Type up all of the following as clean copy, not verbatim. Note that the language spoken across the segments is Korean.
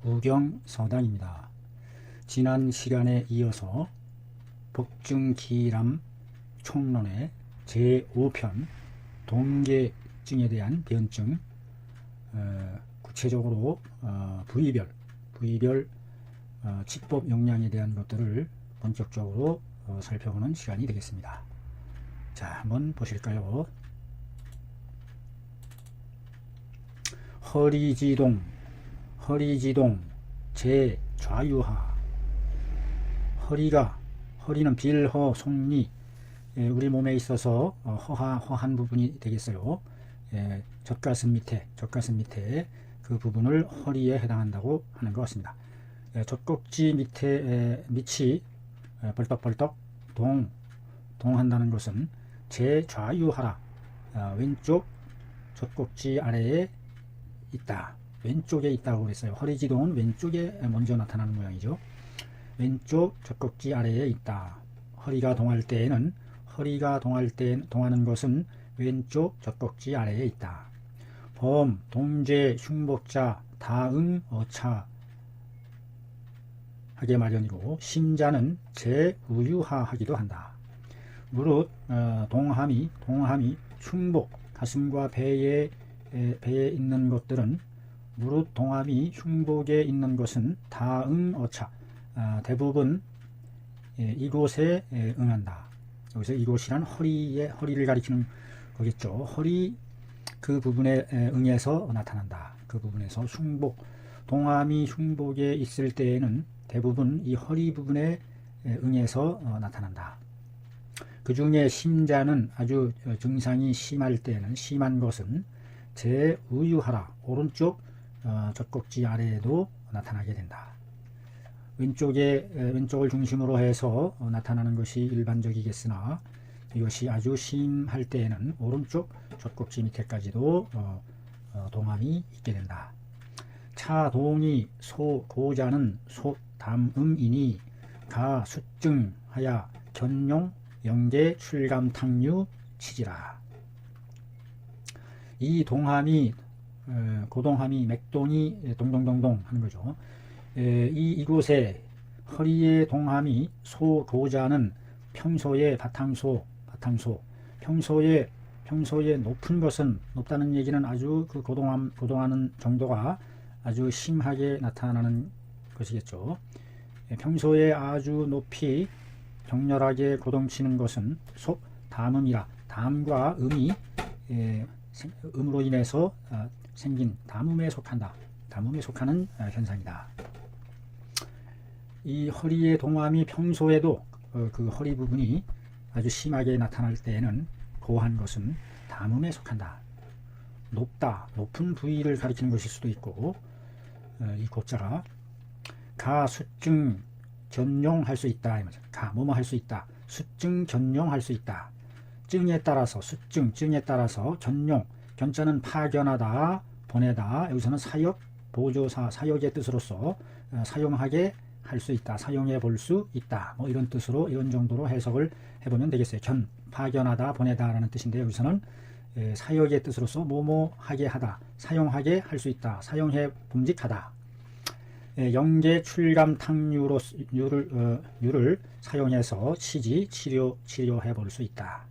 우경서당입니다. 지난 시간에 이어서 복증기람 총론의 제5편 동계증에 대한 변증, 구체적으로 부위별 치법 용량에 대한 것들을 본격적으로 살펴보는 시간이 되겠습니다. 자, 한번 보실까요? 허리지동 제좌유하. 허리는 빌허 속리, 우리 몸에 있어서 허한 부분이 되겠어요. 젖가슴 밑에 그 부분을 허리에 해당한다고 하는 것 같습니다. 젖꼭지 밑에 밑이 벌떡벌떡 동한다는 것은 제좌유하라, 왼쪽 젖꼭지 아래에 있다, 왼쪽에 있다고 그랬어요. 허리지동은 왼쪽에 먼저 나타나는 모양이죠. 왼쪽 젖꼭지 아래에 있다. 허리가 동할 때에는 동하는 것은 왼쪽 젖꼭지 아래에 있다. 범, 동제, 흉복자, 다응, 어차 하게 마련이고, 심자는 제우유하하기도 한다. 무릇 동함이 흉복, 가슴과 배에 있는 것들은, 무릇 동함이 흉복에 있는 것은 다응, 어차, 대부분 이곳에 응한다. 여기서 이곳이란 허리를 가리키는 거겠죠. 허리 그 부분에 응해서 나타난다. 그 부분에서 동함이 흉복에 있을 때에는 대부분 이 허리 부분에 응해서 나타난다. 그 중에 심자는 아주 증상이 심한 것은 제우유하라, 오른쪽 젖꼭지 아래에도 나타나게 된다. 왼쪽을 중심으로 해서 나타나는 것이 일반적이겠으나, 이것이 아주 심할 때에는 오른쪽 젖꼭지 밑에까지도 동함이 있게 된다. 차동이 고자는 담음이니 가 수증하야 견용 영계 출감탕류 치지라. 이 동함이 고동함이 맥동이 동동동동 하는 거죠. 이곳에 허리의 동함이 고자는 평소에 바탕소, 평소에 높은 것은, 높다는 얘기는 아주 그 고동하는 정도가 아주 심하게 나타나는 것이겠죠. 평소에 아주 높이 격렬하게 고동치는 것은 담음이라, 담과 음으로 인해서 생긴 담음에 속하는 현상이다. 이 허리의 동함이 평소에도 그 허리 부분이 아주 심하게 나타날 때에는 고한 것은 담음에 속한다. 높은 부위를 가리키는 것일 수도 있고, 이 고자가 가수증 견용할 수 있다. 뭐뭐 할 수 있다. 수증 견용할 수 있다. 증에 따라서 견용, 견자는 파견하다, 보내다. 여기서는 보조사, 사역의 뜻으로서 사용하게 할 수 있다, 사용해 볼 수 있다, 뭐 이런 뜻으로, 이런 정도로 해석을 해보면 되겠어요. 파견하다, 보내다 라는 뜻인데, 여기서는 사역의 뜻으로서 뭐뭐 하게 하다, 사용하게 할 수 있다, 사용해 봄직하다. 영계 출감 탕류를 사용해서 치료해 볼 수 있다.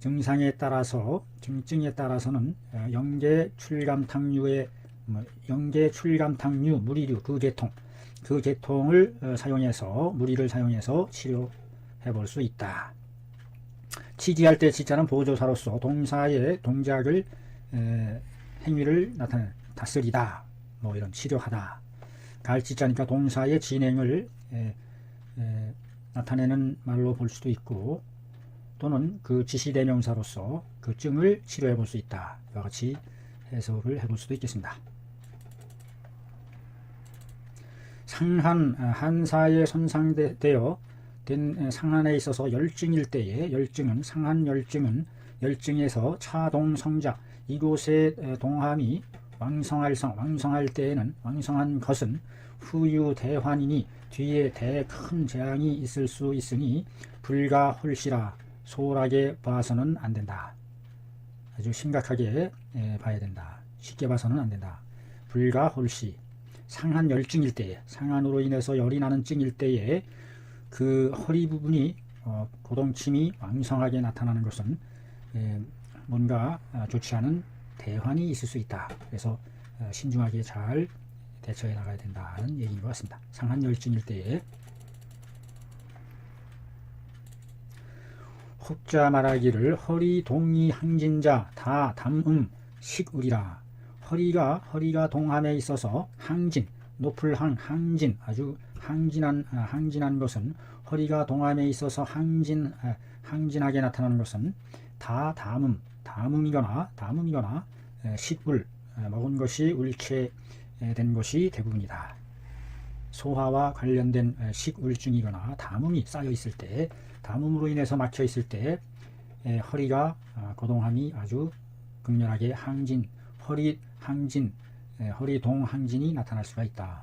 증상에 따라서, 증증에 따라서는 영계 출감 탕류의 무리류, 그 계통을 사용해서, 무리를 사용해서 치료해 볼 수 있다. 치지할 때 치자는 보조사로서 동사의 동작을, 행위를 다스리다, 뭐 이런, 치료하다. 갈치자니까 동사의 진행을 나타내는 말로 볼 수도 있고, 또는 그 지시대명사로서 그 증을 치료해 볼 수 있다. 이와 같이 해석을 해볼 수도 있겠습니다. 한사에 손상되어 된 상한에 있어서 열증일 때에, 상한 열증에서 차동성작, 이곳의 동함이 왕성할 때에는, 왕성한 것은 후유대환이니 뒤에 큰 재앙이 있을 수 있으니 불가홀시라, 소홀하게 봐서는 안 된다. 아주 심각하게 봐야 된다. 쉽게 봐서는 안 된다. 불가홀시, 상한 열증일 때에, 상한으로 인해서 열이 나는 증일 때에 그 허리 부분이 고동침이 왕성하게 나타나는 것은 뭔가 좋지 않은 대환이 있을 수 있다. 그래서 신중하게 잘 대처해 나가야 된다는 얘기인 것 같습니다. 상한 열증일 때에 혹자 말하기를 허리 동이 항진자 다 담음 식우리라. 허리가 동함에 있어서 항진, 높을 항진, 아주 항진한 것은, 허리가 동함에 있어서 항진하게 나타나는 것은 다 담음이거나 식울, 먹은 것이 울체된 것이 대부분이다. 소화와 관련된 식울증이거나 담음이 쌓여 있을 때, 담음으로 인해서 막혀 있을 때 허리가 고동함이 아주 극렬하게 허리 동항진이 나타날 수가 있다.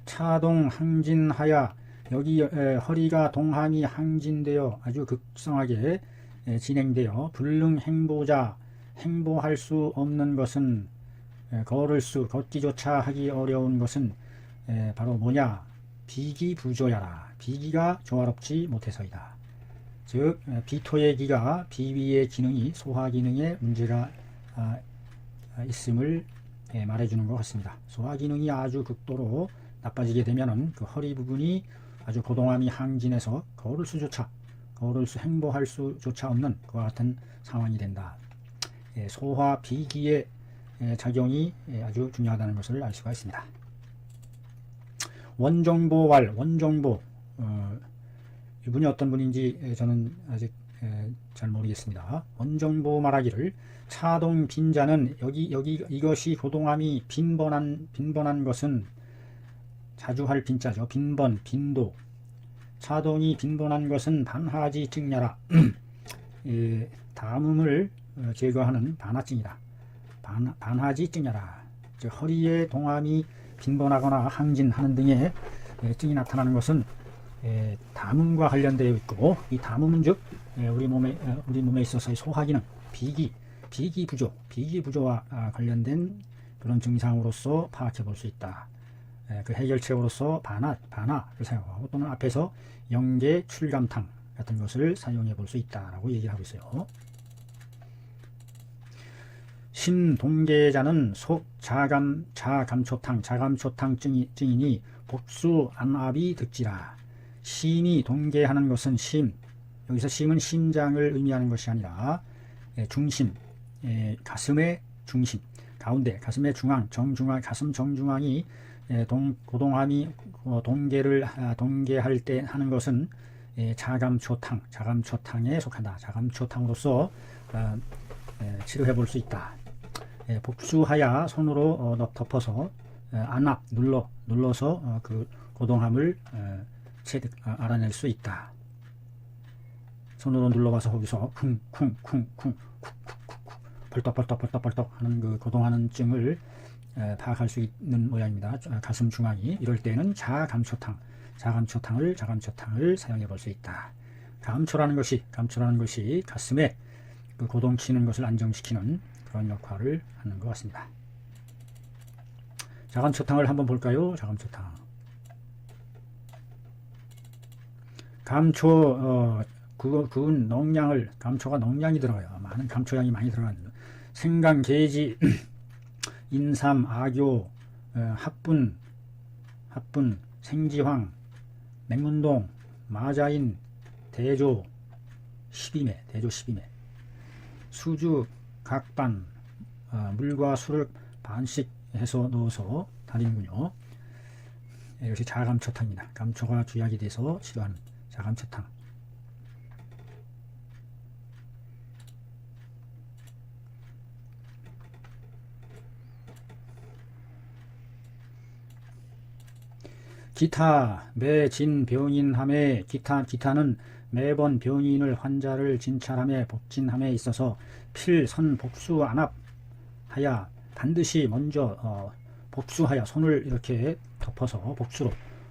차동 항진하야, 여기 허리가 동함이 항진되어 아주 극성하게 진행되어 불능 행보자, 행보할 수 없는 것은, 걷기조차 하기 어려운 것은 바로 뭐냐? 비기부조야라. 비기가 조화롭지 못해서이다. 즉 비토의 기가, 비위의 기능이, 소화 기능에 문제가 있음을 말해주는 것 같습니다. 소화 기능이 아주 극도로 나빠지게 되면은 그 허리 부분이 아주 고동함이 항진해서 행보할 수조차 없는 그와 같은 상황이 된다. 소화 비기의 작용이 아주 중요하다는 것을 알 수가 있습니다. 원정보왈, 원정보, 이분이 어떤 분인지 저는 아직 잘 모르겠습니다. 원정보 말하기를 차동 빈자는, 이것이 고동함이 빈번한 것은, 자주 할 빈자죠. 빈도. 차동이 빈번한 것은 반하지 증야라. 담음을 제거하는 반하증이다. 반하지 증야라. 즉 허리의 동함이 빈번하거나 항진하는 등의 증이 나타나는 것은 담음과 관련되어 있고, 이 담음은 즉 우리 몸에 있어서의 소화기능, 비기부조와 관련된 그런 증상으로서 파악해 볼 수 있다. 그 해결책으로서 반하를 사용하고, 또는 앞에서 영계 출감탕 같은 것을 사용해 볼 수 있다라고 얘기를 하고 있어요. 심동계자는 속 자감초탕 증이니 복수 안압이 득지라. 심이 동계하는 것은 여기서 심은 심장을 의미하는 것이 아니라 중심, 가슴의 중심, 가운데, 가슴의 중앙, 가슴 정중앙이 고동함이 동계할 때 하는 것은 자감초탕에 속한다. 자감초탕으로서 치료해 볼 수 있다. 복수하야, 손으로 덮어서 안압, 눌러서 그 고동함을 알아낼 수 있다. 손으로 눌러봐서 거기서 쿵쿵쿵쿵 벌떡벌떡 하는 그 고동하는 증을 파악할 수 있는 모양입니다. 가슴 중앙이. 이럴 때는 자감초탕을 사용해 볼 수 있다. 감초라는 것이 가슴에 그 고동치는 것을 안정시키는 그런 역할을 하는 것 같습니다. 자감초탕을 한번 볼까요? 자감초탕. 구운 농량을, 감초가 농량이 들어가요. 많은 감초향이 많이 들어가는 생강, 계지, 인삼, 악교, 합분, 생지황, 맹문동, 마자인, 대조 12매, 수주, 각반, 물과 술을 반씩 해서 넣어서 다리는군요. 이것이 자감초탕입니다. 감초가 주약이 돼서 치료하는 자감초탕. 기타, 매진 병인함에, 기타는 매번 병인을, 환자를 진찰함에, 복진함에 있어서 필선 복수 안압하야, 반드시 먼저 복수하야, 손을 이렇게 덮어서,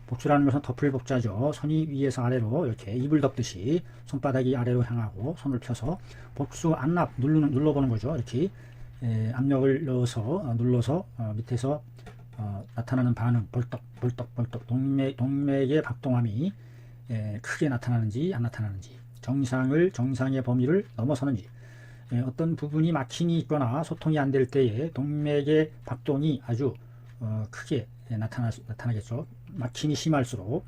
복수라는 것은 덮을 복자죠. 손이 위에서 아래로 이렇게 이불 덮듯이 손바닥이 아래로 향하고 손을 펴서 복수 안압 눌러보는 거죠. 이렇게 압력을 넣어서 눌러서 밑에서 나타나는 반응, 벌떡 동맥의 박동함이 크게 나타나는지 안 나타나는지, 정상의 범위를 넘어서는지, 어떤 부분이 막힘이 있거나 소통이 안 될 때에 동맥의 박동이 아주 크게 나타나겠죠. 막힘이 심할수록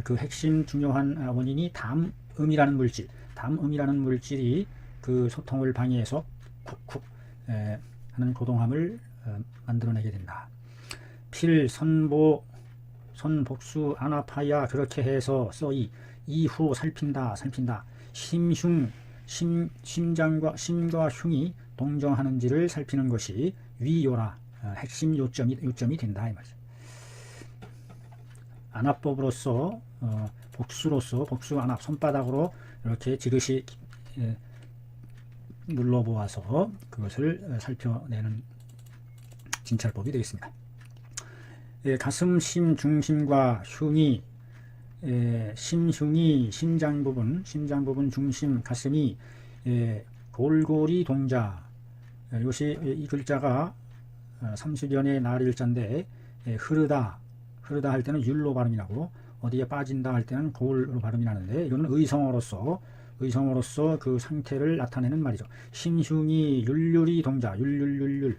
그 핵심 중요한 원인이 담음이라는 물질이 그 소통을 방해해서 쿡쿡 하는 고동함을 만들어내게 된다. 필, 선복수, 안아파야 그렇게 해서 써이 이후 살핀다. 심과 흉이 동정하는지를 살피는 것이 위요라. 핵심 요점이 된다 이 말이죠. 안압법으로서 복수 안압 손바닥으로 이렇게 지그시 눌러보아서 그것을 살펴내는 진찰법이 되겠습니다. 가슴 중심과 흉이 심흉이 심장 부분 중심 가슴이 골고리 동자. 이것이 이 글자가 30연의 날일자인데 흐르다 할 때는 율로 발음이 나고 어디에 빠진다 할 때는 골로 발음이 나는데 이거는 의성어로서 그 상태를 나타내는 말이죠. 심흉이 율율이 동자. 율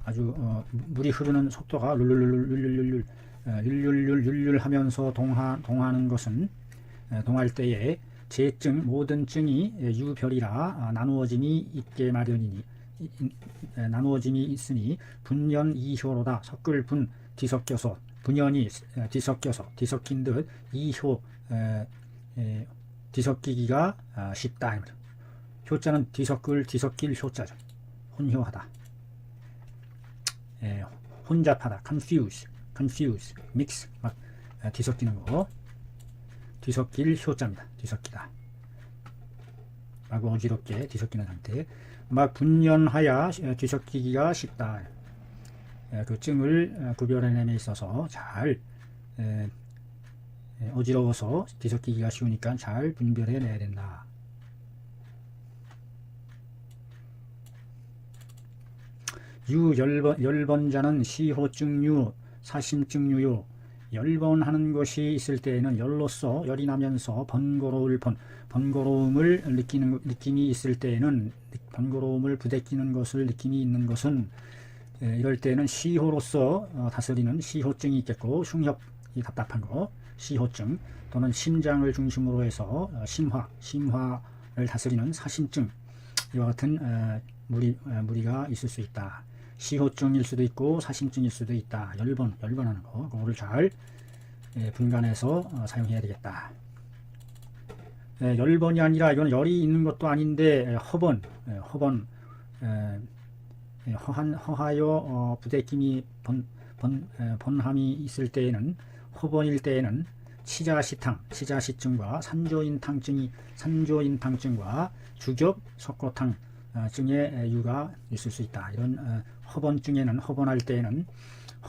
아주 물이 흐르는 속도가 율율 하면서 동하는 것은 동할 때에 제증 모든 증이 유별이라 나누어짐이 있게 마련이니 나누어짐이 있으니 분연 이효로다. 섞을분 뒤섞여서 분연이 뒤섞인 듯 이효 뒤섞이기가 쉽다. 효자는 뒤섞일 효자죠. 혼효하다. 혼잡하다. confuse, mix, 막 뒤섞이는 거. 뒤섞일 효자입니다. 뒤섞이다. 막 어지럽게 뒤섞이는 상태. 막 분연하야 뒤섞이기가 쉽다. 그 증을 구별해냄에 있어서 잘 어지러워서 뒤섞이기가 쉬우니까 잘 분별해내야 된다. 열번자는 시호증유, 사심증유요. 열번 하는 것이 있을 때에는 열로서 열이 나면서 번거로움을 느낌이 있을 때에는 번거로움을 부대끼는 것을 느낌이 있는 것은 이럴 때는 시호로서 다스리는 시호증이 있겠고 흉협이 답답한 거 시호증 또는 심장을 중심으로 해서 심화를 다스리는 사심증 이와 같은 무리가 있을 수 있다. 시호증일 수도 있고 사심증일 수도 있다. 열번하는 거 그거를 잘 분간해서 사용해야 되겠다. 열번이 아니라 이건 열이 있는 것도 아닌데 허하여 부대낌이 번함이 있을 때에는 허번일 때에는 치자시증과 산조인탕증과 주겹 석고탕 증의 유가 있을 수 있다. 이런 허번증에는 허번할 때에는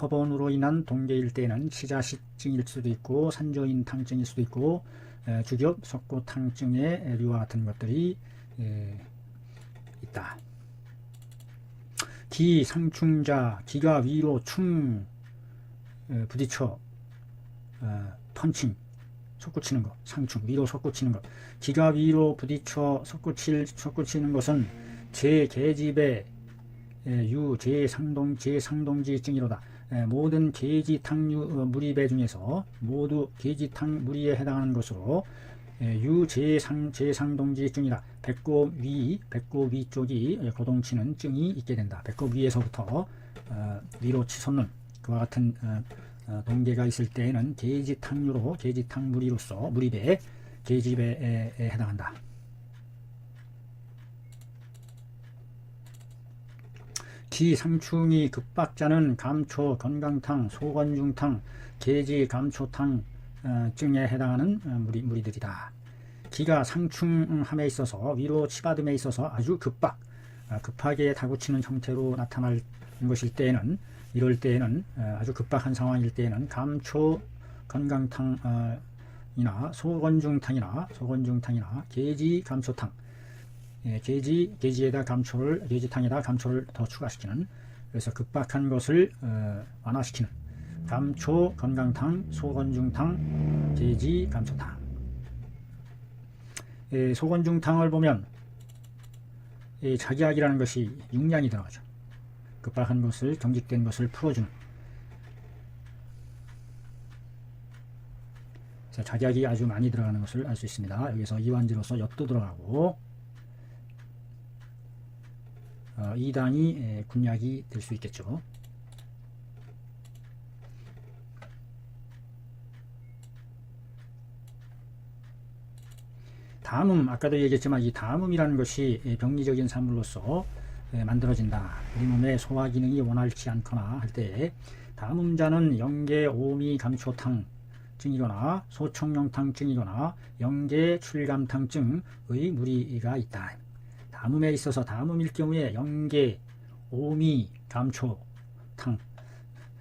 허번으로 인한 동계일 때에는 치자시증일 수도 있고 산조인탕증일 수도 있고 주겹 석고탕증의 유와 같은 것들이 있다. 기상충자 기가 위로 충 부딪혀 펀칭 솟구치는 것 상충 위로 솟구치는 것 기가 위로 부딪혀 솟구치는 것은 제계집의 제상동지증이로다. 모든 계지탕류 무리배 중에서 모두 계지탕 무리에 해당하는 것으로 제상동지증이다. 배꼽 위 쪽이 고동치는 증이 있게 된다. 배꼽 위에서부터 위로 치솟는 그와 같은 동계가 있을 때에는 계지탕 무리로서 무리배 계집에 해당한다. 기상충이 급박자는 감초, 건강탕, 소건중탕, 계지 감초탕 증에 해당하는 무리들이다. 기가 상충함에 있어서 위로 치받음에 있어서 아주 급하게 다구치는 형태로 나타날 것일 때에는 이럴 때에는 아주 급박한 상황일 때에는 감초, 건강탕이나 소건중탕이나 계지 감초탕 계지에다 감초를, 계지탕에다 감초를 더 추가시키는, 그래서 급박한 것을 완화시키는 감초 건강탕, 소건중탕, 계지 감초탕. 소건중탕을 보면 작약이라는 것이 육량이 들어가죠. 급박한 것을, 경직된 것을 풀어주는. 작약이 아주 많이 들어가는 것을 알 수 있습니다. 여기서 이완제로서 엿도 들어가고, 2단이 군약이 될 수 있겠죠. 담음, 아까도 얘기했지만 이 담음이라는 것이 병리적인 산물로서 만들어진다. 우리 몸의 소화 기능이 원활치 않거나 할 때 담음자는 영계 오미 감초탕 증이거나 소청룡탕 증이거나 영계 출감탕 증의 무리가 있다. 담음에 있어서 담음일 경우에 영계 오미 감초탕,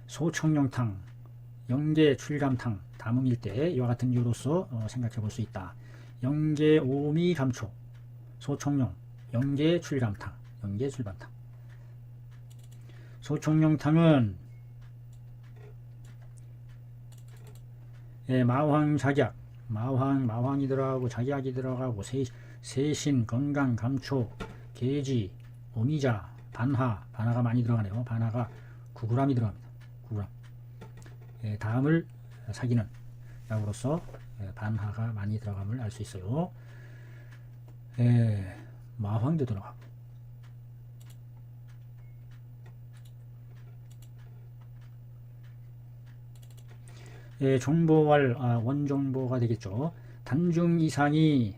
소청룡탕, 영계 출감탕 담음일 때 이와 같은 이유로서 생각해 볼 수 있다. 영계 오미 감초, 소청룡, 영계 출감탕, 영계 출감탕. 소청룡탕은 마황 작약, 마황이 들어가고 작약이 들어가고 세신, 건강, 감초, 계지, 오미자, 반하가 많이 들어가네요. 반하가 9g이 들어갑니다. 9g. 다음을 사귀는 약으로서 반하가 많이 들어감을 알 수 있어요. 마황도 들어가고. 종보왈, 원종보가 되겠죠. 단중 이상이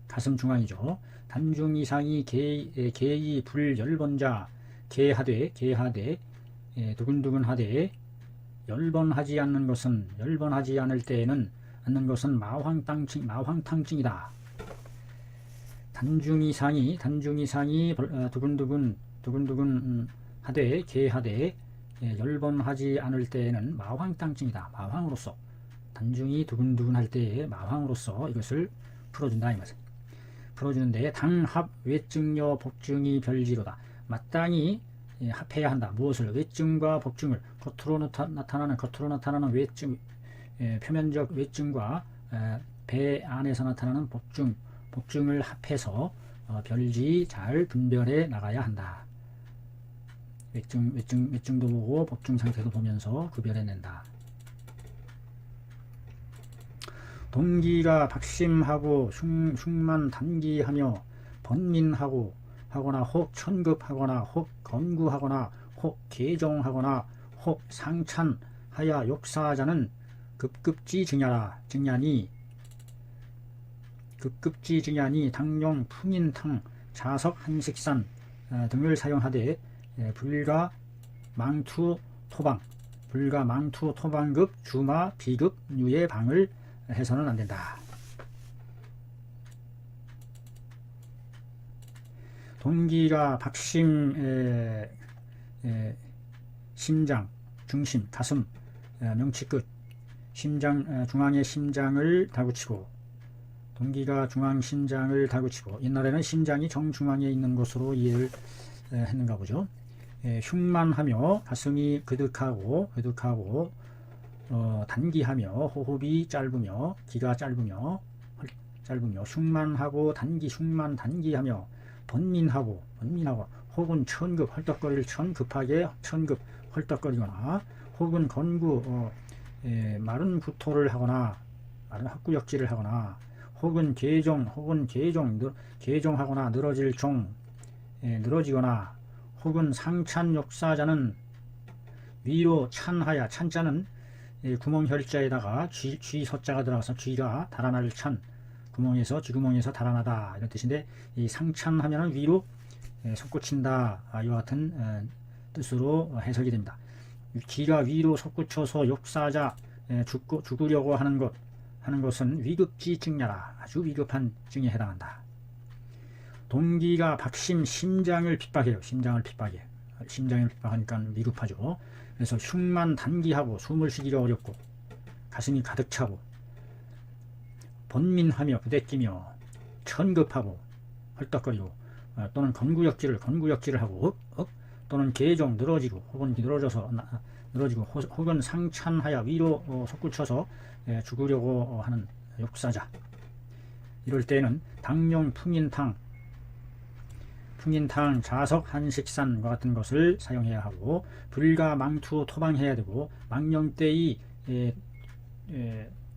가슴 중앙이죠. 단중 이상이 계이 불 열번자 계하되 두근두근하되 열번하지 않는 것은, 열번하지 않을 때에는 않는 것은 마황탕증이다. 단중 이상이 두근두근 하되 계하되 열번하지 않을 때에는 마황탕증이다. 마황으로서, 단중이 두근두근할 때에 마황으로서 이것을 풀어준다 이 말씀. 풀어주는데 당합 외증여 복증이 별지로다. 마땅히 합해야 한다. 무엇을? 외증과 복증을, 겉으로 나타나는 외증, 표면적 외증과 배 안에서 나타나는 복증을 합해서 별지 잘 분별해 나가야 한다. 외증도 보고 복증 상태도 보면서 구별해낸다. 동기가 박심하고 흉만 단기하며 번민하고 하거나 혹 천급하거나 혹 건구하거나 혹 계종하거나 혹 상찬하여 욕사자는 급급지 증야니 당용 풍인탕 자석 한식산 등을 사용하되 불가 망투 토방급 주마 비급 유의 방을 해서는 안 된다. 동기가 박심, 심장, 중심, 가슴, 명치끝, 심장, 중앙의 심장을 다구치고, 동기가 중앙 심장을 다구치고, 옛날에는 심장이 정중앙에 있는 것으로 이해를 했는가 보죠. 흉만하며 가슴이 그득하고 단기하며 호흡이 짧으며 기가 짧으며 흉만하고 단기하며 번민하고 혹은 급하게 헐떡거리거나 혹은 건구 마른 구토를 하거나 마른 헛구역질을 하거나 혹은 계종하거나 늘어지거나 혹은 상찬 욕사자는 위로 찬하야, 찬자는 구멍혈자에다가 쥐서자가 들어가서 쥐가 달아날 찬, 쥐구멍에서 달아나다 이런 뜻인데, 이 상찬하면은 위로 솟구친다 이와 같은 뜻으로 해석이 됩니다. 기가 위로 솟구쳐서 욕사자 죽으려고 하는 것은 위급지 증야라, 아주 위급한 증에 해당한다. 동기가 박심, 심장을 핍박해요. 심장을 핍박하니까 위급하죠. 그래서 흉만 단기하고 숨을 쉬기가 어렵고 가슴이 가득 차고 번민하며 부대끼며 천급하고 헐떡거리고 또는 건구역질을 하고 또는 계종 늘어지고 혹은 늘어지고 혹은 상찬하여 위로 솟구쳐서 죽으려고 하는 욕사자. 이럴 때는 당용 풍인탕, 자석, 한식산과 같은 것을 사용해야 하고 불가, 망투, 토방해야 되고 망령때의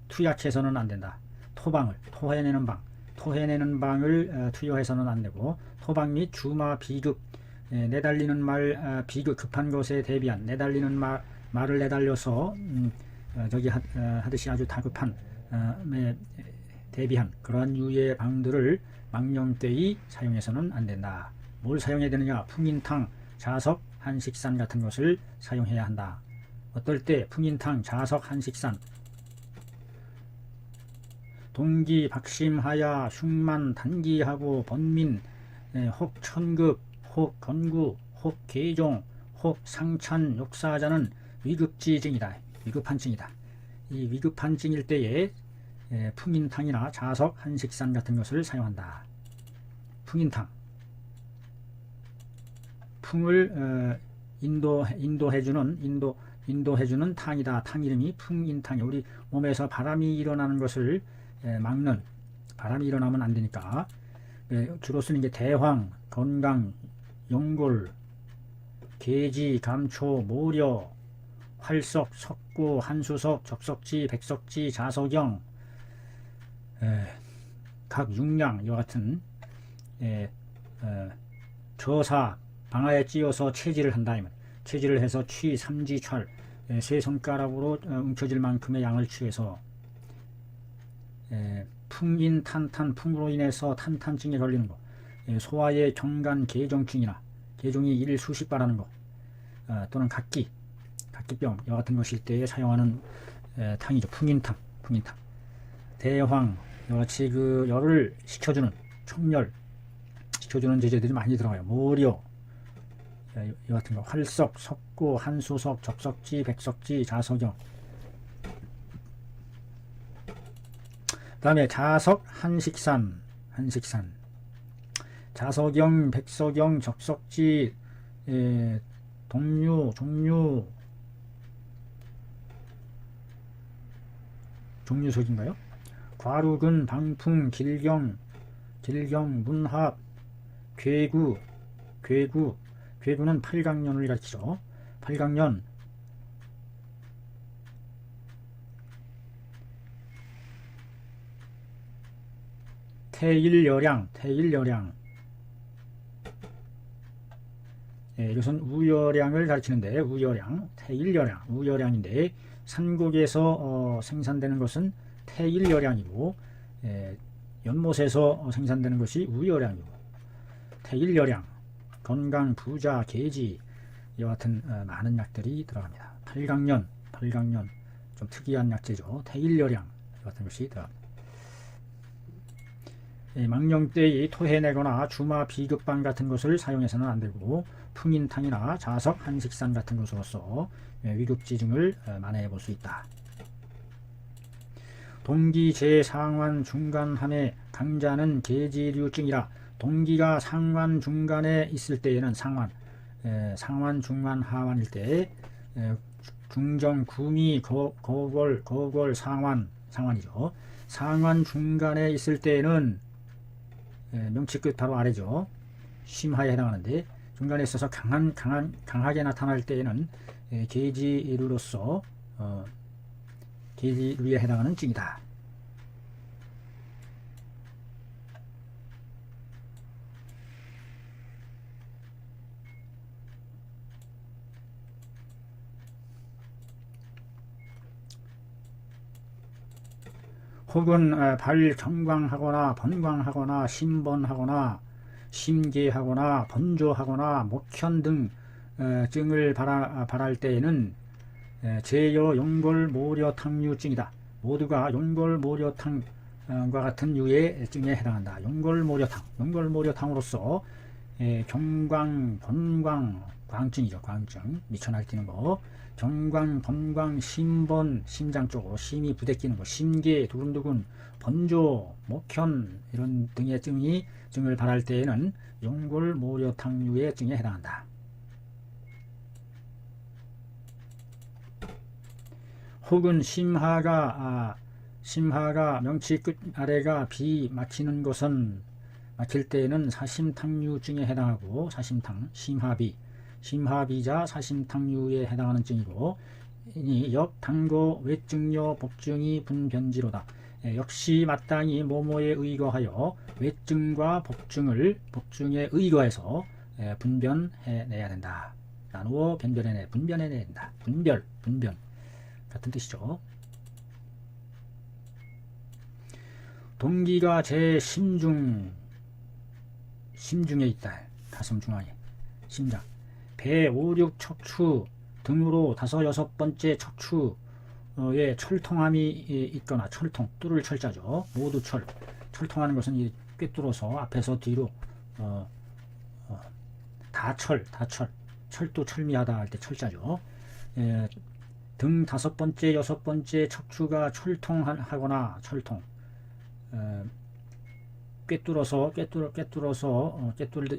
투약해서는 안 된다. 토해내는 방을 투여해서는 안 되고 토방 및 주마 비급, 내달리는 말 비급 급한 것에 대비한 내달리는 말을 내달려서 저기 하듯이 아주 다급한 대비한 그러한 유의 방들을 망령때의 사용해서는 안 된다. 뭘 사용해야 되느냐? 풍인탕, 자석, 한식산 같은 것을 사용해야 한다. 어떨 때 풍인탕, 자석, 한식산 동기, 박심하야, 흉만, 단기하고 번민, 혹 천급, 혹 건구, 혹 계종, 혹 상찬, 욕사하자는 위급지증이다. 위급한 증이다. 이 위급한 증일 때에 풍인탕이나 자석, 한식산 같은 것을 사용한다. 풍인탕, 풍을 인도해주는 탕이다. 탕 이름이 풍인탕이 우리 몸에서 바람이 일어나는 것을 막는, 바람이 일어나면 안 되니까 주로 쓰는 게 대황, 건강, 용골, 계지, 감초, 모려, 활석, 석구, 한수석, 적석지, 백석지, 자석영, 각 육량 이와 같은 저사 방아에 찧어서 체질을 한다. 체질을 해서 취, 삼지, 철 세 손가락으로 움켜질 만큼의 양을 취해서 풍인, 탄탄, 풍으로 인해서 탄탄증에 걸리는 거, 소화의 경간, 계종증이나 계종이 일 수십 바라는 거, 또는 각기병 이와 같은 것일 때에 사용하는 탕이죠. 풍인탕. 대황 이와 같이 그 열을 식혀주는 청열 식혀주는 제재들이 많이 들어가요. 모려 이 같은 거, 활석, 석구, 한수석, 적석지, 백석지, 자석영. 다음에 자석, 한식산. 자석영, 백석영, 적석지, 종류, 종류석인가요? 과루근, 방풍, 길경, 문합, 괴구는 팔강년을 가리키죠. 팔강년, 태일여량. 이것은 우여량을 가르치는데, 우여량인데 산곡에서 생산되는 것은 태일여량이고 연못에서 생산되는 것이 우여량이고, 태일여량, 건강, 부자, 계지 이와 같은 많은 약들이 들어갑니다. 팔강년 좀 특이한 약재죠. 태일여량 이와 같은 것이 들어갑니다. 망령때의 토해내거나 주마 비급방 같은 것을 사용해서는 안 되고 풍인탕이나 자석, 한식산 같은 것으로서 위급지증을 만회해 볼 수 있다. 동기 제상완 중간함에 강자는 계지류증이라. 동기가 상완 중간에 있을 때에는 상완 중완 하완일 때 중정 구미 거골 상완이죠. 상완 중간에 있을 때에는 명치 끝 바로 아래죠. 심하에 해당하는데 중간에 있어서 강하게 나타날 때에는 계지류로서 계지류에 해당하는 증이다. 혹은 발경광하거나 번광하거나 심번하거나 심계하거나 번조하거나 목현 등 증을 발할 때에는 제여 용골모려탕류증이다. 모두가 용골모려탕과 같은 유의 증에 해당한다. 용골모려탕으로서 경광, 번광, 광증이죠. 광증. 미쳐 날뛰는 거. 경광, 번광, 심번, 심장 쪽으로 심이 부대끼는 거. 심계, 두근두근, 번조, 목현 이런 등의 증을 발할 때에는 용골, 모려탕류의 증에 해당한다. 혹은 심하가 명치 끝 아래가 비 막히는 것은 막힐 때에는 사심탕류증에 해당하고 사심탕, 심하비자 사심탕류에 해당하는 증이고 옆 당거 외증여 복증이 분변지로다. 역시 마땅히 뭐뭐에 의거하여 외증과 복증에 의거해서 분변해내야 된다. 나누어 분변해내야 된다. 분변 같은 뜻이죠. 동기가 제 심중에 있다. 가슴 중앙에 심장. 배 5, 6 척추 등으로 5, 6번째 척추에 철통함이 있거나 철통, 뚫을 철자죠. 모두 철통하는 것은 꿰뚫어서 앞에서 뒤로 철도 철미하다 할 때 철자죠. 등 5번째, 6번째 척추가 철통하거나 철통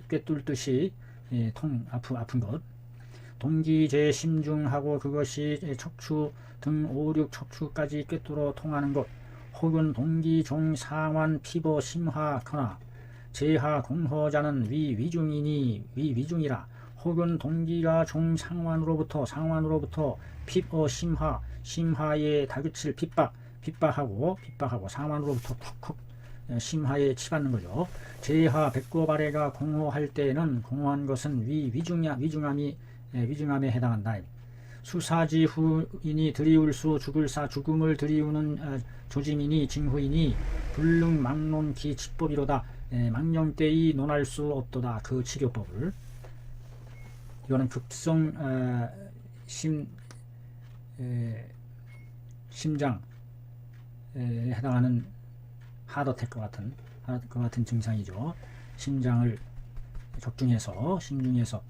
꿰뚫듯이 아픈 것. 동기 제 심중하고 그것이 척추 등 5, 6 척추까지 꿰뚫어 통하는 것. 혹은 동기 종 상완 피버 심하거나 제하 공허자는 위중이라. 혹은 동기가 종 상완으로부터 피버 심하에 다그칠 핍박하고 상완으로부터 툭툭 심하에 치받는 거죠. 제하 배꼽 아래가 공허할 때에는 공허한 것은 위중함에 해당한다. 수사지 후인이 드리울 수 죽을사 죽음을 드리우는 조짐이니 징후이니 불능 막론 기 치법이로다. 망령때이 논할 수 없도다. 그 치료법을. 이거는 극성 심장에 해당하는 하드어택과 같은 증상이죠. 심장을 심중에서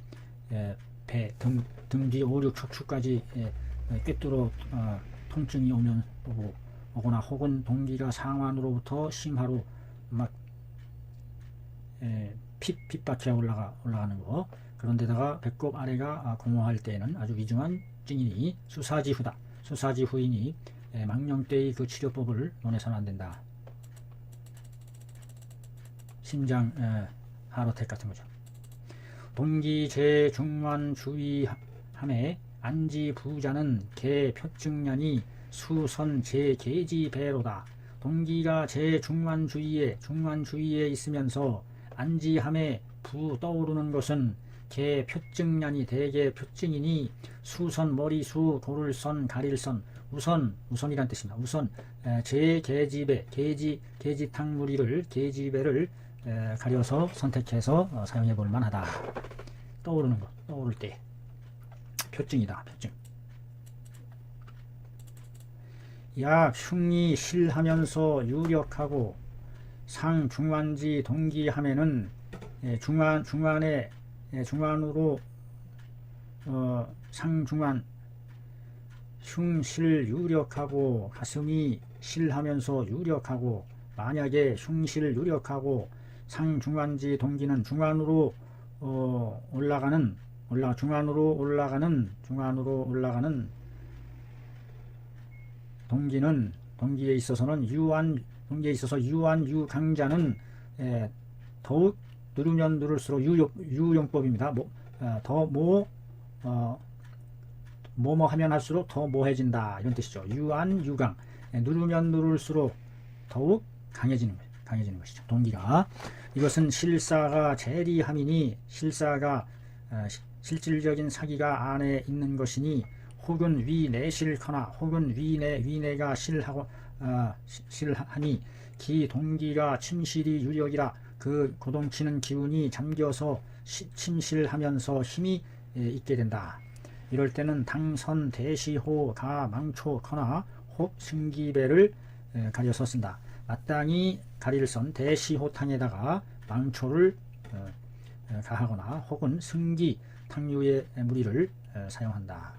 배, 등 뒤 5, 6 척추까지 꿰뚫어 통증이 오거나 혹은 동기가 상완으로부터 심하로 막 핍박해 올라가는 거. 그런데다가 배꼽 아래가 공허할 때에는 아주 위중한 증이니 수사지 후이니 망령때의 그 치료법을 논해서는 안 된다. 심장 하르텍 같은 거죠. 동기 제중환 주의함에 안지 부자는 개 표증년이 수선 제계지 배로다. 동기가 제중환 주의에 있으면서 안지함에 부 떠오르는 것은 개 표증년이 대개 표증이니 수선 머리수 도를선 가릴선 우선이란 뜻입니다. 우선 제계지배 계지탕무리를 계지배를 가려서 선택해서 사용해 볼 만하다. 떠오를 때 표증이다. 표증. 약 흉이 실하면서 유력하고 상중환지 동기함에는 중환으로 상중환 흉실 유력하고 가슴이 실하면서 유력하고 만약에 흉실 유력하고 상중환지 동기는 중환으로 올라가는 동기에 있어서 유강자는 더욱 누르면 누를수록 유용법입니다. 뭐뭐 하면 할수록 더 모해진다 이런 뜻이죠. 유강 누르면 누를수록 더욱 강해지는 것이죠. 동기가. 이것은 실사가 재리함이니 실질적인 사기가 안에 있는 것이니 혹은 위내 실거나 혹은 위내가 실하니 기 동기가 침실이 유력이라. 그 고동치는 기운이 잠겨서 침실하면서 힘이 있게 된다. 이럴 때는 당선 대시호 가 망초거나 혹 승기배를 가려서 쓴다. 마땅히 가릴 선 대시호탕에다가 망초를 가하거나 혹은 승기 탕류의 무리를 사용한다.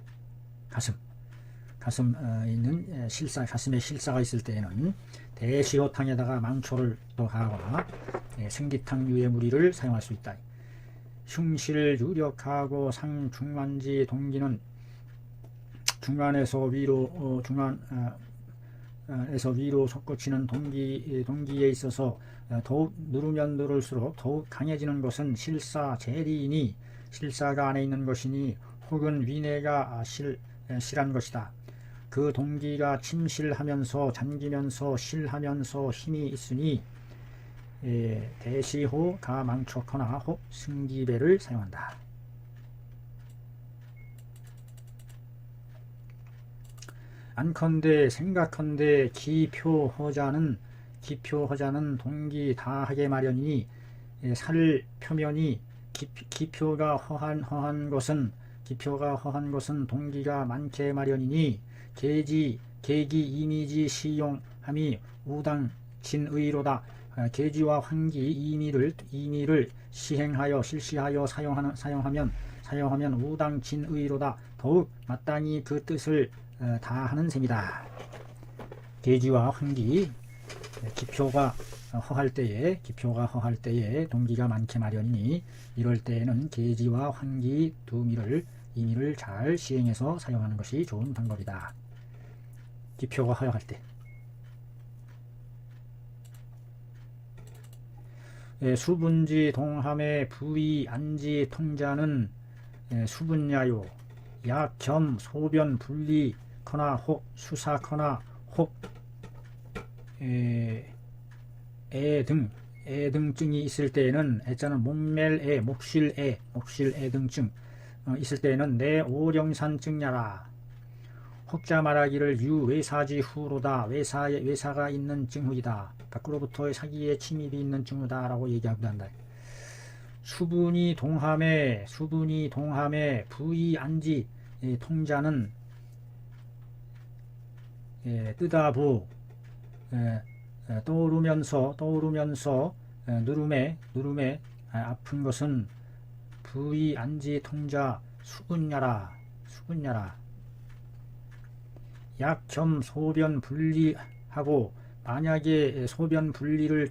가슴에 있는 가슴에 실사가 있을 때에는 대시호탕에다가 망초를 또 가하거나 승기탕류의 무리를 사용할 수 있다. 흉실 유력하고 상중간지 동기는 중간에서 위로 에서 위로 솟구치는 동기에 있어서 더욱 누르면 누를수록 더욱 강해지는 것은 실사 재리이니 실사가 안에 있는 것이니 혹은 위내가 실한 것이다. 그 동기가 침실하면서 잠기면서 실하면서 힘이 있으니 대시호 가망초거나 혹 승기배를 사용한다. 안컨대 생각컨대 기표허자는 동기 다하게 마련이니 살 표면이 기표가 허한 것은 동기가 많게 마련이니 계기 이미지 시용함이 우당 진의로다. 계지와 환기 이미를 시행하여 실시하여 사용하면 우당 진의로다. 더욱 마땅히 그 뜻을 다하는 셈이다. 계지와 환기 기표가 허할 때에 동기가 많게 마련이니 이럴 때에는 계지와 환기 이미를 잘 시행해서 사용하는 것이 좋은 방법이다. 기표가 허약할 때 수분지 동함의 부위 안지 통자는 수분야요 약 겸 소변 분리거나 혹 수사거나 혹 애등증이 있을 때에는 애자는 목멜애 목실애등증 있을 때에는 내 오령산증야라. 혹자 말하기를 유외사지 후로다. 외사가 있는 증후이다. 밖으로부터의 사기의 침입이 있는 증후다 라고 얘기하기도 한다. 수분이 동함에 부위 안지 통자는 뜨다부 떠오르면서 누름에 아픈 것은 부위 안지 통자 수분야라. 약 겸 소변 분리하고 만약에 소변 분리를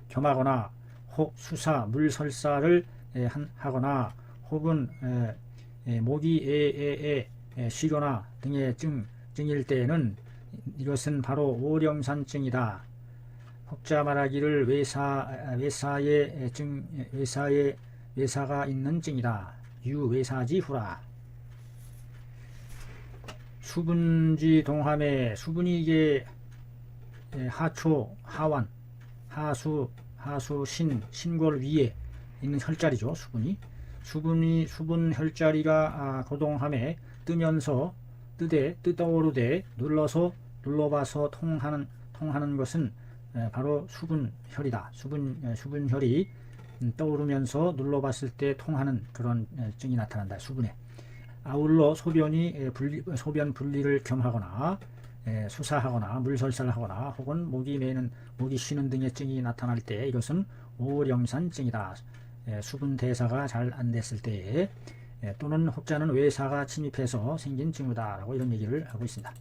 겸하거나 혹 수사 물설사를 하거나 혹은 목이 쉬거나 등의 증일 때에는 이것은 바로 오령산증이다. 혹자 말하기를 외사가 있는 증이다. 유외사지 후라. 수분지 동함에 수분이 이게 하초, 하완, 하수, 신골 위에 있는 혈자리죠. 수분 혈자리가 고동함에 뜨떠오르되 눌러봐서 통하는 것은 바로 수분혈이다. 수분혈이 떠오르면서 눌러봤을 때 통하는 그런 증이 나타난다. 수분에. 아울러 소변 분리를 겸하거나 수사하거나 물설사를 하거나 혹은 목이 쉬는 등의 증이 나타날 때 이것은 오령산증이다. 수분 대사가 잘 안 됐을 때에 또는 혹자는 외사가 침입해서 생긴 증후다 라고 이런 얘기를 하고 있습니다.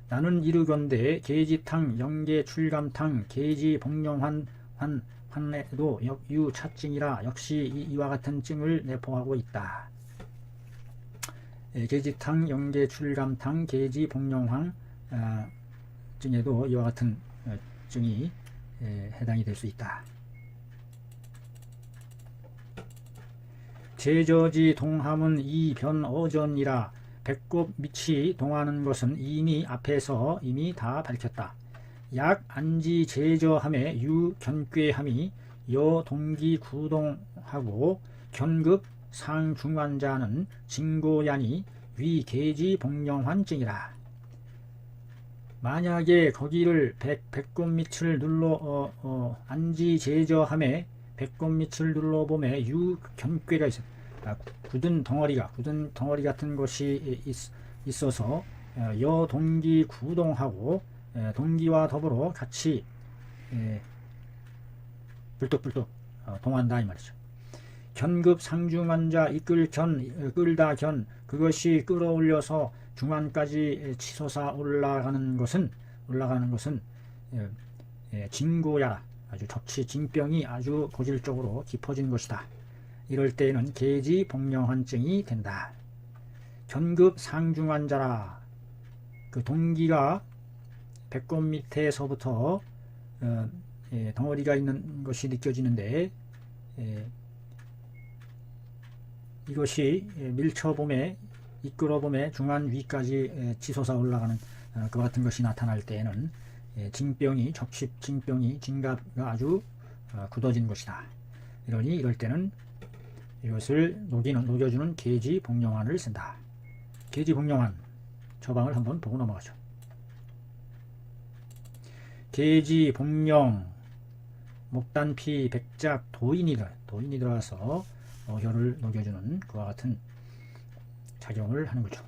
나는 이르건대 계지탕 영계 출감탕 계지 복령환 환에도 유차증이라 역시 이와 같은 증을 내포하고 있다. 계지탕 영계 출감탕 계지 복령환 증에도 이와 같은 증이 해당이 될 수 있다. 제저지 동함은 이변어전이라 배꼽 밑이 동하는 것은 이미 앞에서 다 밝혔다. 약 안지 제저함에 유견괴함이 여동기 구동하고 견급 상중환자는 진고야니 위계지 복령환증이라. 만약에 거기를 배꼽 밑을 눌러 안지 제저함에 배꼽 밑을 눌러보매 유견괴가 있어. 굳은 덩어리 같은 것이 있어서 여동기 구동하고 동기와 더불어 같이 불뚝불뚝 동한다 이 말이죠. 견급 상중환자 끌다 견 그것이 끌어올려서 중환까지 치솟아 올라가는 것은 징고야 아주 적치 징병이 아주 고질적으로 깊어진 것이다. 이럴 때에는 계지 복령환증이 된다. 견급 상중환자라 그 동기가 배꼽 밑에서부터 덩어리가 있는 것이 느껴지는데 이것이 밀쳐봄에 이끌어봄에 중환 위까지 치솟아 올라가는 그 같은 것이 나타날 때에는 징병이 적십 징병이 징갑가 아주 굳어진 것이다. 이러니 이럴 때는 이것을 녹여주는 계지 복령환을 쓴다. 계지 복령환 처방을 한번 보고 넘어가죠. 계지 복령 목단피 백작 도인이 들어가서 혀를 녹여주는 그와 같은 작용을 하는 거죠.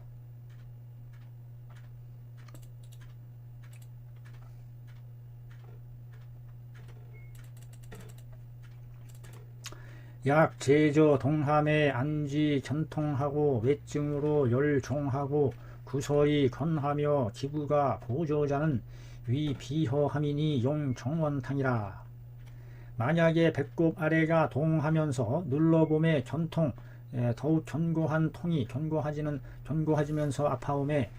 약 제저 동함에 안지 전통하고 외증으로 열종하고 구서히 건하며 기부가 보조자는 위 비허함이니 용 정원탕이라. 만약에 배꼽 아래가 동하면서 눌러봄에 전통 더욱 견고한 통이 견고해지면서 아파옴에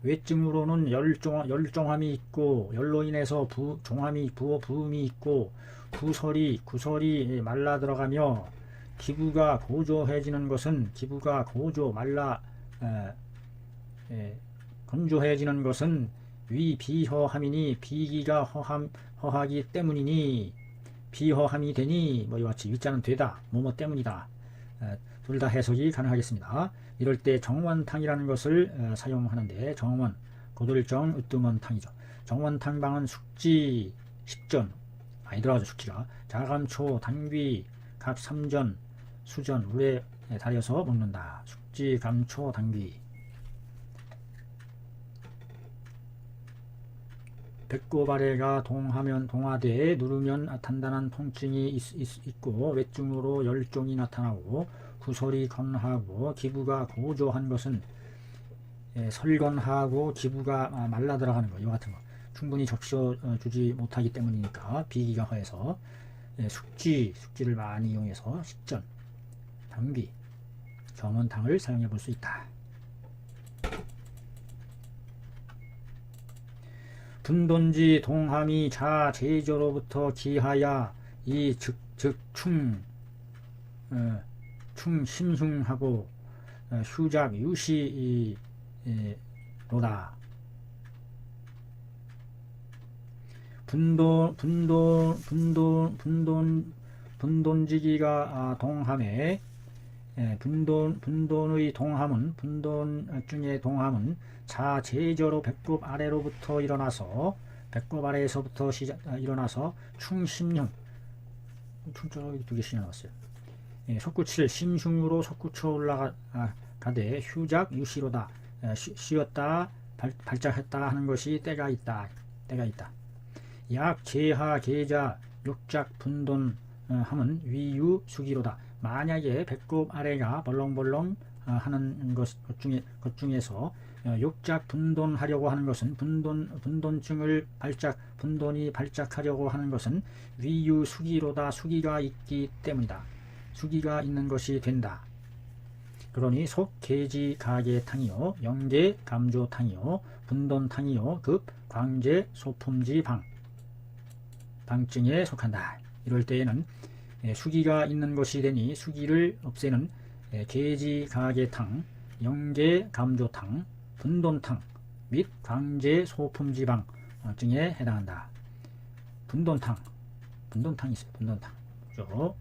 외증으로는 열종함이 있고 열로 인해서 부음이 있고 구설이 말라 들어가며 기부가 고조해지는 것은 건조해지는 것은 위 비허함이니 비기가 허하기 때문이니 비허함이 되니 이와 같이 위자는 되다 뭐뭐 때문이다 둘 다 해석이 가능하겠습니다. 이럴 때 정원탕이라는 것을 사용하는데 정원 고들정 으뜸원탕이죠. 정원탕방은 숙지 식전 많이 들어가죠. 숙지가 자감초 당귀 각 3전 수전 물에 달여서 먹는다. 숙지 감초 당귀. 배꼽 아래가 동하되 누르면 단단한 통증이 있고 외증으로 열종이 나타나고 구설이 건하고 기부가 고조한 것은 설건하고 기부가 말라 들어가는 거 이와 같은 거 충분히 적셔주지 못하기 때문이니까 비기가 허해서 숙지를 많이 이용해서 식전 당귀 정원탕을 사용해 볼 수 있다. 분돈지 동함이 자 제저로부터 기하야 이 즉충 심흉하고 휴작 유시 로다. 분돈지기가 동함에 분돈의 동함은 분돈중의 동함은 자제저로 배꼽 아래로부터 일어나서 배꼽 아래에서부터 일어나서 충심흉 충적이 두 개씩 나왔어요. 속구칠 심흉으로 속구쳐 올라가되 휴작 유시로다. 쉬었다 발작했다 하는 것이 때가 있다. 약 제하 계자 육작 분돈 함은 위유 수기로다. 만약에 배꼽 아래가 벌렁벌렁 하는 것 중에서 욕작 분돈하려고 하는 것은 분돈증을 분돈이 발작하려고 하는 것은 위유 수기로다. 수기가 있기 때문이다. 수기가 있는 것이 된다. 그러니 속 계지 가계 탕이요 영계 감조 탕이요 분돈 탕이요 급 광제 소품지 방증에 속한다. 이럴 때에는 수기가 있는 것이 되니 수기를 없애는 계지 가계탕, 영계 감조탕, 분돈탕 및 광제 소품지방 증에 해당한다. 분돈탕이 있어요. 분돈탕. 그죠?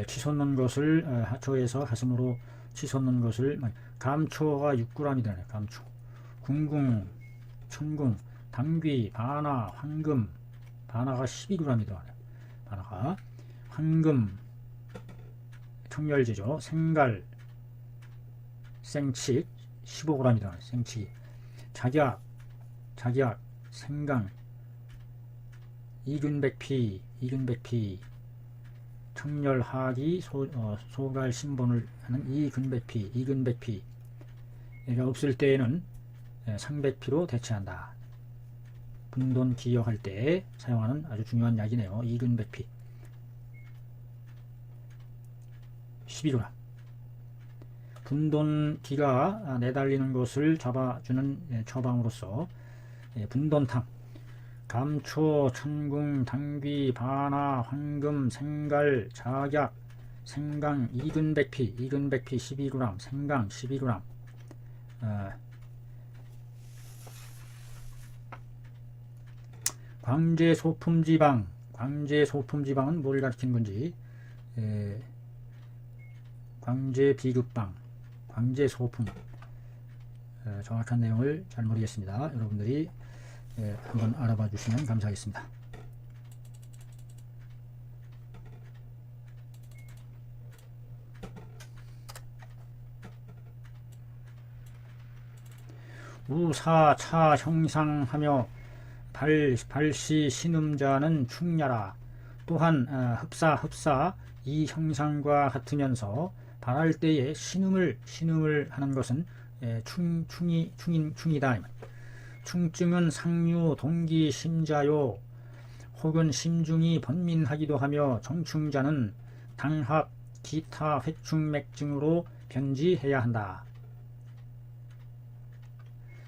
치솟는 것을 하초에서 가슴으로 치솟는 것을 감초가 6g이 되네. 감초. 궁궁, 천궁, 당귀, 바나, 황금, 바나가 12g이 들어가네요. 바나가 황금, 청열제죠. 생갈, 생칡 15g이 들어가네요. 생칡이. 작약, 생강, 이근백피, 청렬하기, 소갈 신본을 하는 이근백피. 얘가 없을 때에는 상백피로 대체한다. 분돈 기역할 때 사용하는 아주 중요한 약이네요. 이근백피. 11g. 분돈기가 내달리는 것을 잡아주는 처방으로서 분돈탕, 감초, 천궁, 당귀, 바나, 황금, 생갈, 작약, 생강, 이근백피 12g, 생강 12g. 광제소품지방은 뭘 가리키는 건지, 광제비급방, 광제소품, 정확한 내용을 잘 모르겠습니다. 여러분들이 한번 알아봐 주시면 감사하겠습니다. 우사차 형상하며 발시 신음자는 충야라. 또한 흡사 이 형상과 같으면서 발할 때에 신음을 하는 것은 충이다. 충증은 상류 동기 심자요. 혹은 심중이 번민하기도 하며 정충자는 당합 기타 회충맥증으로 변지해야 한다.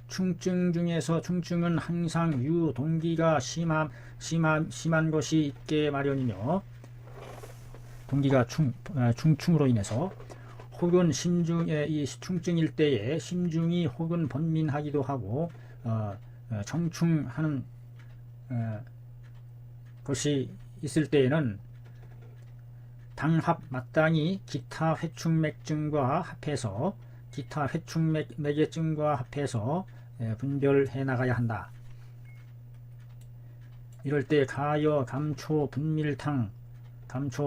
충증 중에서 충증은 항상 유 동기가 심한 것이 있게 마련이며, 동기가 충충으로 인해서, 혹은 이 충증일 때에 심중이 혹은 번민하기도 하고 정충하는 것이 있을 때에는 당합 마땅히 기타 회충맥증과 합해서 맥의 증과 합해서 분별해 나가야 한다. 이럴 때 가여, 감초,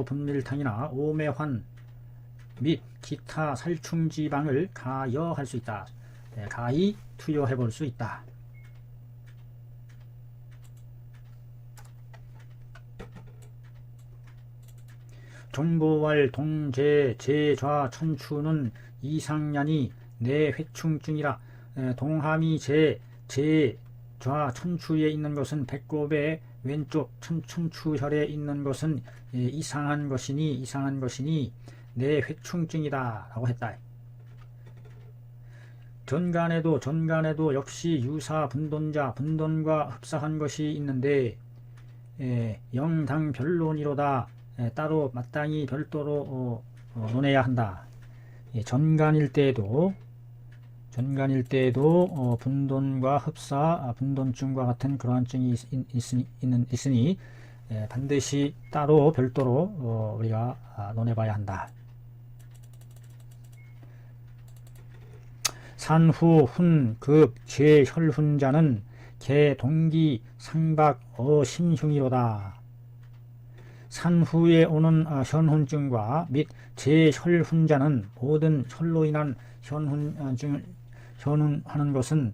분밀탕이나 오매환 및 기타 살충지방을 가여할 수 있다. 가히 투여해 볼 수 있다. 종보왈 동제 제좌 천추는 이상년이 내회충증이라. 동함이 제좌 천추에 있는 것은 배꼽의 왼쪽 천추혈에 있는 것은 이상한 것이니 내회충증이다 라고 했다. 전간에도 역시 유사 분돈과 흡사한 것이 있는데 영당 변론이로다. 따로 마땅히 별도로 논해야 한다. 전간일 때에도 분돈과 흡사, 분돈증과 같은 그러한 증이 있으니 반드시 따로 별도로 우리가 논해봐야 한다. 산후, 훈, 급, 제, 혈훈자는 개, 동기, 상박, 심흉이로다. 산후에 오는 현훈증과 및 제혈훈자는 모든 혈로 인한 현훈하는 것은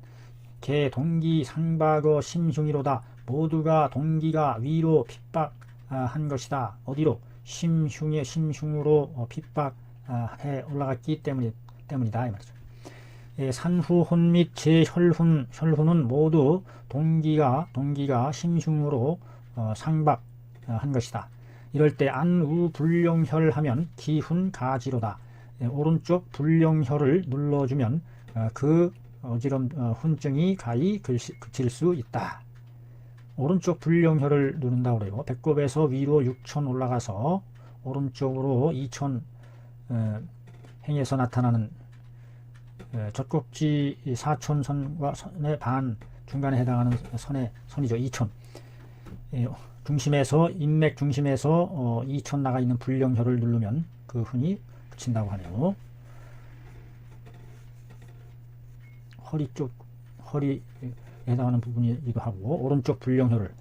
개, 동기, 상박어, 심흉이로다. 모두가 동기가 위로 핍박한 것이다. 어디로? 심흉으로 핍박해 올라갔기 때문이다 이 말이죠. 산후훈 및 제혈훈은 모두 동기가 심흉으로 상박한 것이다. 이럴 때 안우 불령혈 하면 기훈 가지로다. 오른쪽 불령혈을 눌러주면 그 어지럼 훈증이 가히 그칠 수 있다. 오른쪽 불령혈을 누른다고 그래요. 배꼽에서 위로 6천 올라가서 오른쪽으로 2천 행에서 나타나는 젖꼭지 4촌선과 선의 반 중간에 해당하는 선이죠. 2촌. 인맥 중심에서 2촌 나가 있는 불령혈을 누르면 그 훈이 그친다고 하네요. 허리에 해당하는 부분이기도 하고, 오른쪽 불령혈을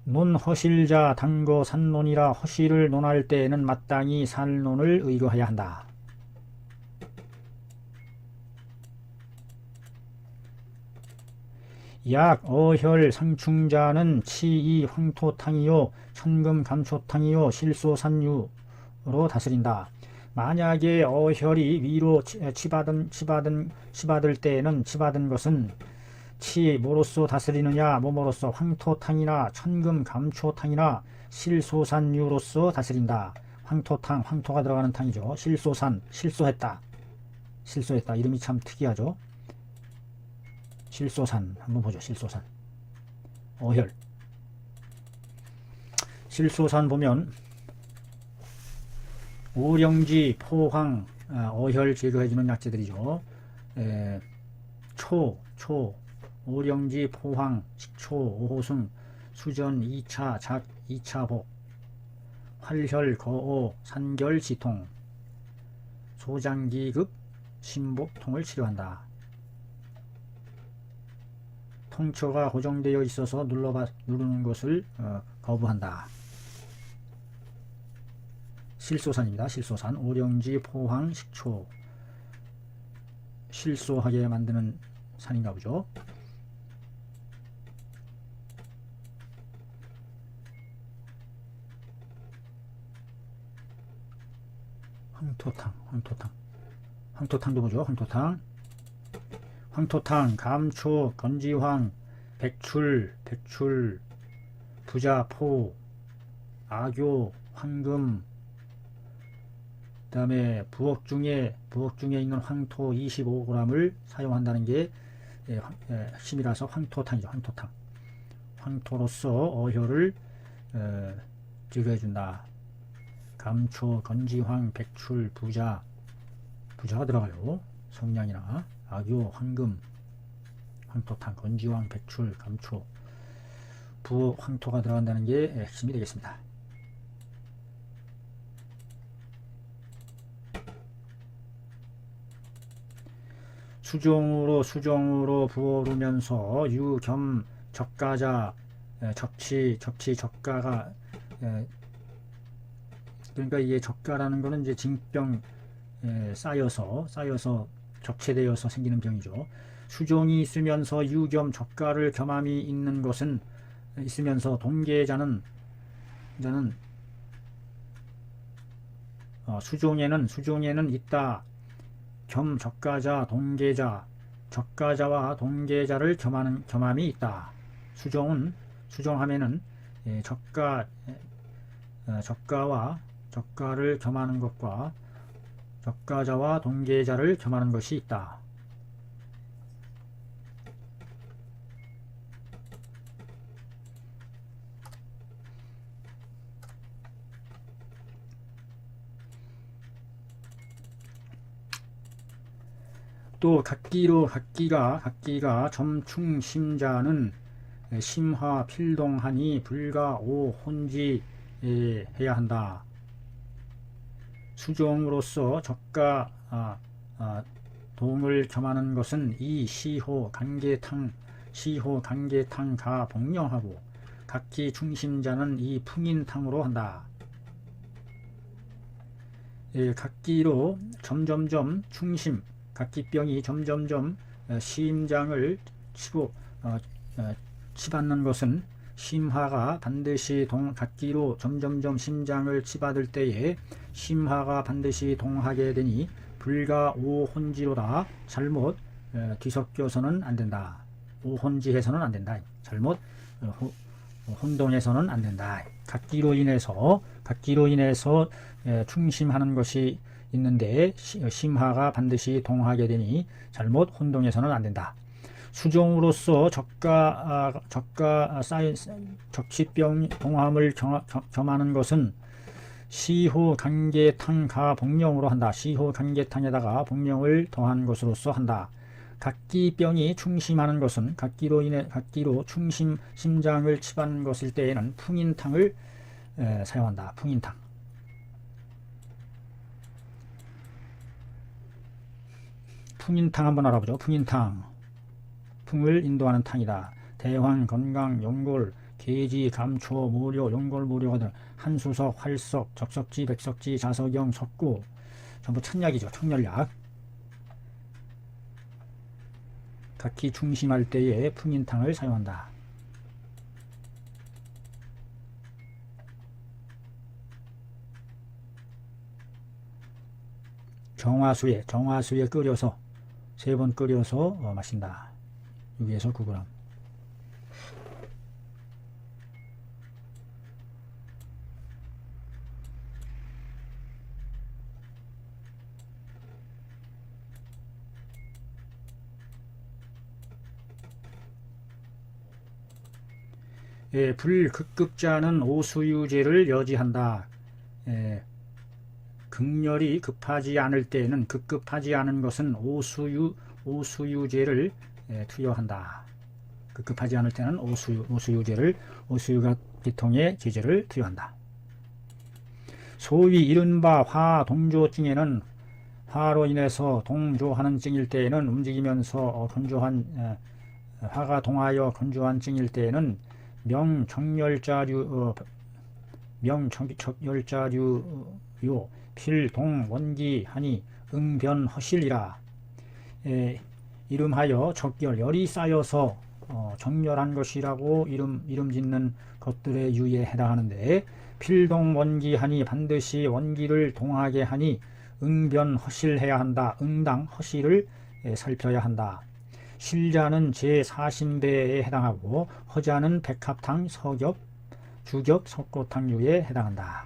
논허실자 단거 산론이라. 허실을 논할 때에는 마땅히 산론을 의거해야 한다. 약 어혈 상충자는 치이 황토탕이요 천금 감초탕이요 실소산유로 다스린다. 만약에 어혈이 위로 치받을 때에는 치받은 것은 치 뭐로써 다스리느냐 뭐뭐로써 황토탕이나 천금 감초탕이나 실소산유로서 다스린다. 황토탕 황토가 들어가는 탕이죠. 실소산 실소했다. 실소했다. 이름이 참 특이하죠. 실소산 한번 보죠. 실소산 어혈 실소산 보면 오령지 포황 어혈 제거해주는 약재들이죠. 초 오령지 포황 식초 오호승 수전 2차 작 2차 복 활혈 거오 산결 지통 소장기급 신복통을 치료한다. 통처가 고정되어 있어서 누르는 것을 거부한다. 실소산입니다. 실소산 오령지 포황 식초 실소하게 만드는 산인가 보죠. 황토탕도 보죠. 황토탕 감초 건지황 백출 부자포 악교 황금 그 다음에 부엌 중에 있는 황토 25g을 사용한다는 게 핵심이라서 황토탕이죠. 황토로서 어혈을 제거해준다. 감초, 건지황, 백출, 부자가 들어가요. 성냥이나 악교, 황금, 황토탕, 건지황, 백출, 감초, 부엌 황토가 들어간다는 게 핵심이 되겠습니다. 수종으로 부어오르면서 유겸 적가자 적치 적가가 그러니까 이게 적가라는 거는 이제 징병 쌓여서 적체되어서 생기는 병이죠. 수종이 있으면서 유겸 적가를 겸함이 있는 것은 있으면서 동계자는 수종에는 있다. 겸 적가자 동계자 적가자와 동계자를 겸함이 있다. 수종하면은 적가와 적가를 겸하는 것과 적가자와 동계자를 겸하는 것이 있다. 또 각기가 점충심자는 심화 필동하니 불가 오혼지 해야 한다. 수종으로서 적가 동을 겸하는 것은 이 시호 간계탕 가 복령하고 각기 충심자는 이 풍인탕으로 한다. 각기로 점점점 충심 각기병이 점점점 심장을 치받는 것은 심화가 반드시 각기로 점점점 심장을 치받을 때에 심화가 반드시 동하게 되니 불가 오혼지로다. 잘못 뒤섞여서는 안된다. 오혼지해서는 안된다. 잘못 혼동해서는 안된다. 각기로 인해서 충심하는 것이 있는데 심화가 반드시 동하게 되니 잘못 혼동해서는 안된다. 수종으로서 적가 적치병 동함을 겸하는 것은 시호 간계탕 가 복령으로 한다. 시호 간계탕에다가 복령을 더한 것으로서 한다. 각기병이 충심하는 것은 각기로 심장을 치받는 것일 때에는 풍인탕을 사용한다. 풍인탕 한번 알아보죠. 풍을 인도하는 탕이다. 대황, 건강, 용골, 계지, 감초, 모료, 용골, 모료가 들 한수석, 활석, 적석지, 백석지, 자석영, 석구 전부 천약이죠. 청열약. 각기 중심할 때에 풍인탕을 사용한다. 정화수에 끓여서 3번 끓여서 마신다. 6에서 9g. 불극급자는 오수유제를 여지한다. 극렬이 급하지 않을 때에는 급급하지 않은 것은 오수유제를 투여한다. 급급하지 않을 때는 오수유가 비통의 제제를 투여한다. 소위 이른바 화동조증에는 화로 인해서 동조하는 증일 때에는 움직이면서 건조한 화가 동하여 건조한 증일 때에는 명정열자류요 필동원기하니 응변허실이라. 이름하여 적열, 열이 쌓여서 정렬한 것이라고 이름 짓는 것들의 유에 해당하는데, 필동원기하니 반드시 원기를 동하게 하니 응변허실해야 한다. 응당 허실을 살펴야 한다. 실자는 제40배에 해당하고 허자는 백합탕, 서겹, 주겹, 석고탕류에 해당한다.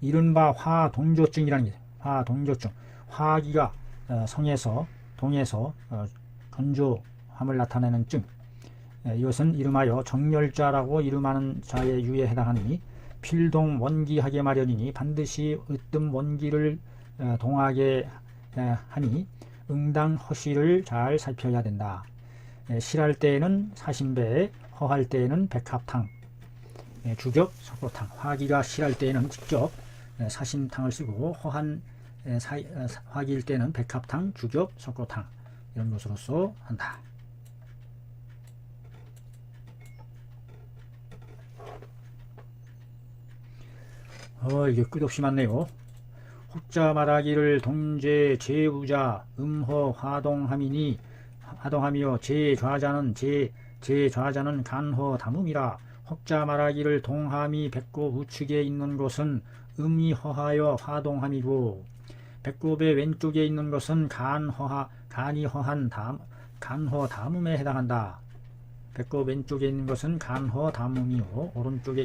이른바 화동조증이라는 게 화동조증, 화기가 성에서 동에서 건조함을 나타내는 증. 이것은 이름하여 정열자라고 이름하는 자의 유에 해당하니 필동 원기하게 마련이니 반드시 으뜸 원기를 동하게 하니 응당 허실을 잘 살펴야 된다. 실할 때에는 사신배, 허할 때에는 백합탕, 주겹, 석고탕. 화기가 실할 때에는 직접 사신탕을 쓰고 화기일 때는 백합탕, 주겹, 석고탕 이런 것으로서 한다. 이게 끝없이 많네요. 혹자 말하기를 동제 제우자 음허 화동함이요 제좌자는 간허 담음이라. 혹자 말하기를 동함이 배꼽 우측에 있는 곳은 음이 허하여 화동함이고, 배꼽의 왼쪽에 있는 것은 간이 허한 간허 담음에 해당한다. 배꼽 왼쪽에 있는 것은 간허 담음이요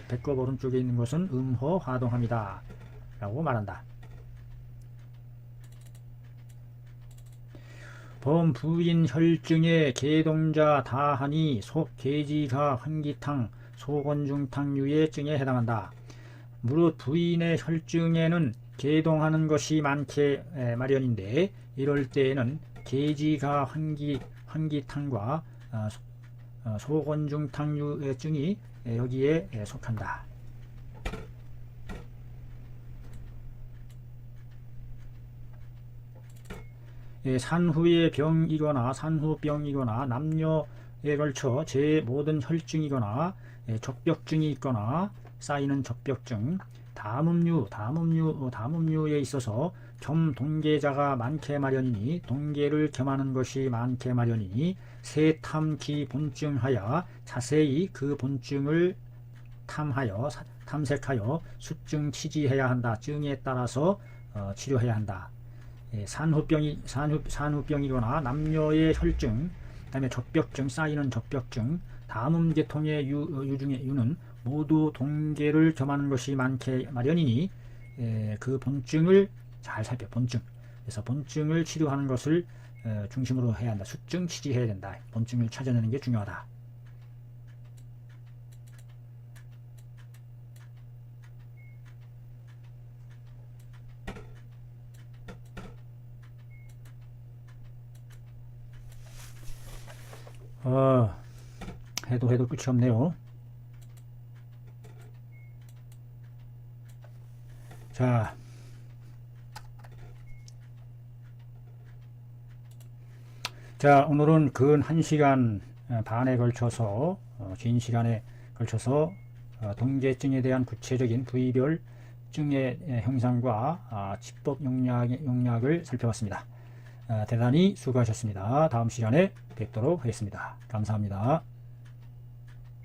배꼽 오른쪽에 있는 것은 음허 화동함이다 라고 말한다. 범부인 혈증의 계동자 다하니 계지가 환기탕 소건중탕류의 증에 해당한다. 무릇 부인의 혈증에는 계동하는 것이 많게 마련인데, 이럴 때에는 계지가 환기탕과 소건중탕류의 증이 여기에 속한다. 산후의 병이거나 산후병이거나 남녀에 걸쳐 제 모든 혈증이거나 적벽증이 있거나 쌓이는 적벽증, 담음류에 있어서 겸동계자가 많게 마련이니 동계를 겸하는 것이 많게 마련이니 세탐기 본증하여 자세히 그 본증을 탐색하여 수증 치지해야 한다. 증에 따라서 치료해야 한다. 산후병이거나 남녀의 혈증, 그 다음에 적벽증, 쌓이는 적벽증, 담음계통의 유는 모두 동계를 겸하는 것이 많게 마련이니 그 본증을 잘 살펴. 그래서 본증을 치료하는 것을 중심으로 해야 한다. 수증 치지해야 된다. 본증을 찾아내는 게 중요하다. 해도 끝이 없네요. 자, 오늘은 근 1시간 반에 걸쳐서 긴 시간에 걸쳐서 동계증에 대한 구체적인 부위별 증의 형상과 치법 용약을 살펴봤습니다. 대단히 수고하셨습니다. 다음 시간에 뵙도록 하겠습니다. 감사합니다.